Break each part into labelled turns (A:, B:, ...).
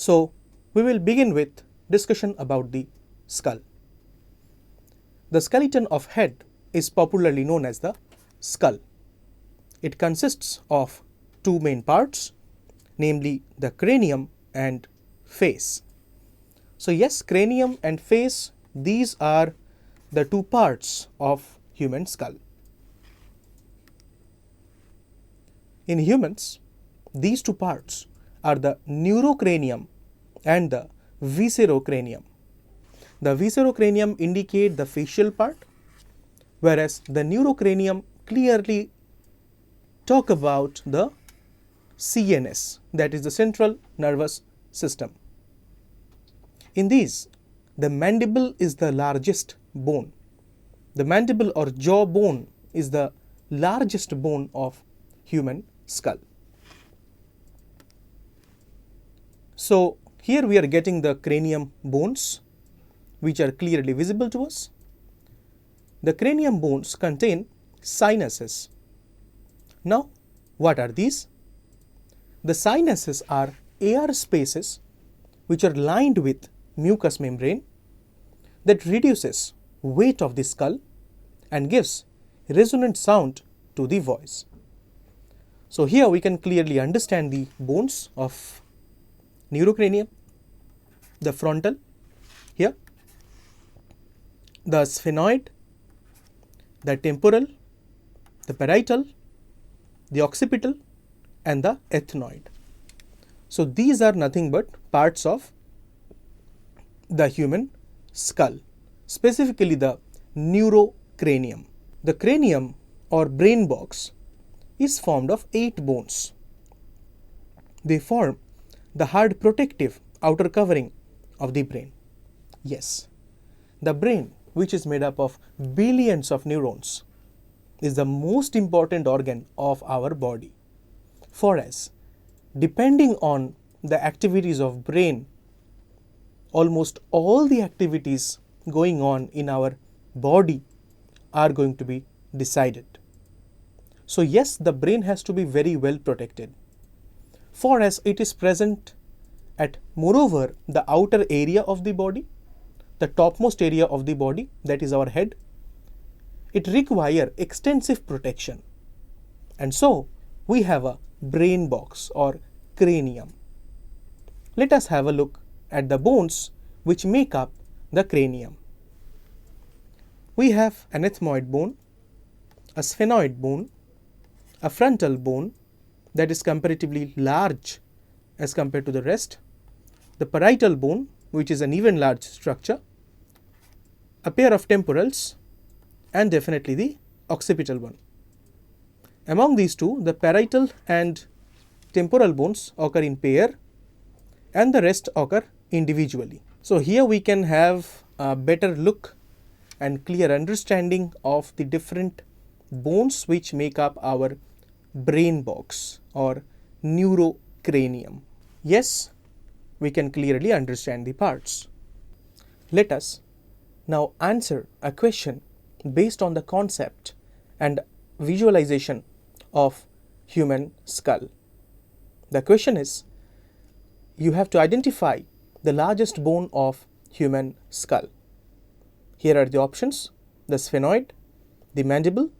A: So we will begin with discussion about the skull. The skeleton of head is popularly known as the skull. It consists of two main parts, namely the cranium and face. So yes, cranium and face, these are the two parts of human skull. In humans, these two parts are the neurocranium and the viscerocranium. The viscerocranium indicate the facial part, whereas the neurocranium clearly talk about the CNS, that is the central nervous system. In these, the mandible is the largest bone. The mandible or jaw bone is the largest bone of human skull. So here we are getting the cranium bones, which are clearly visible to us. The cranium bones contain sinuses. Now, what are these? The sinuses are air spaces which are lined with mucous membrane that reduces weight of the skull and gives resonant sound to the voice. So here we can clearly understand the bones of neurocranium, the frontal here, the sphenoid, the temporal, the parietal, the occipital and the ethmoid. So these are nothing but parts of the human skull, specifically the neurocranium. The cranium or brain box is formed of 8 bones. They form the hard protective outer covering of the brain. Yes, the brain, which is made up of billions of neurons, is the most important organ of our body. For us, depending on the activities of brain, almost all the activities going on in our body are going to be decided. So yes, the brain has to be very well protected. For us, it is present at moreover the outer area of the body, the topmost area of the body, that is our head. It requires extensive protection, and so we have a brain box or cranium. Let us have a look at the bones which make up the cranium. We have an ethmoid bone, a sphenoid bone, a frontal bone that is comparatively large as compared to the rest, the parietal bone, which is an even large structure, a pair of temporals, and definitely the occipital one. Among these two, the parietal and temporal bones occur in pair and the rest occur individually. So here we can have a better look and clear understanding of the different bones which make up our brain box or neurocranium. Yes, we can clearly understand the parts. Let us now answer a question based on the concept and visualization of human skull. The question is, you have to identify the largest bone of human skull. Here are the options: the sphenoid, the mandible,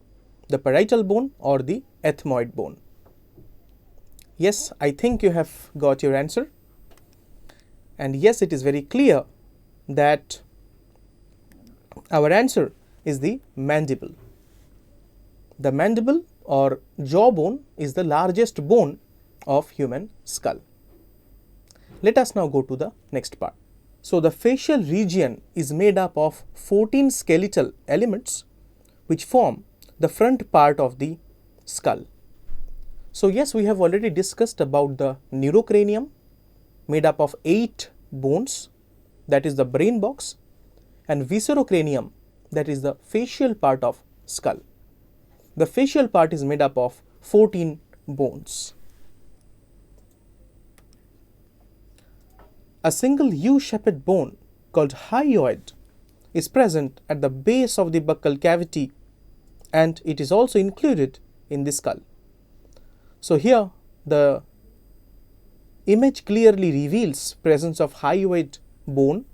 A: the parietal bone or the ethmoid bone. Yes, I think you have got your answer. And yes, it is very clear that our answer is the mandible. The mandible or jawbone is the largest bone of human skull. Let us now go to the next part. So the facial region is made up of 14 skeletal elements which form the front part of the skull. So yes, we have already discussed about the neurocranium made up of 8 bones, that is the brain box, and viscerocranium, that is the facial part of skull. The facial part is made up of 14 bones. A single U-shaped bone called hyoid is present at the base of the buccal cavity, and it is also included in the skull. So here the image clearly reveals presence of hyoid bone.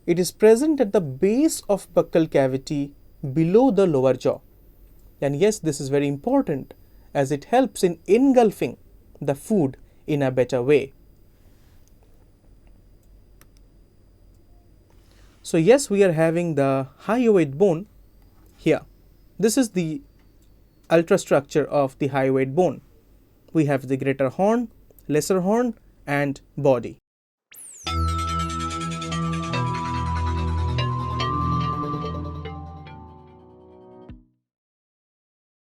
A: It is present at the base of buccal cavity below the lower jaw. And yes, this is very important as it helps in engulfing the food in a better way. So yes, we are having the hyoid bone here. This is the ultrastructure of the hyoid bone. We have the greater horn, lesser horn and body.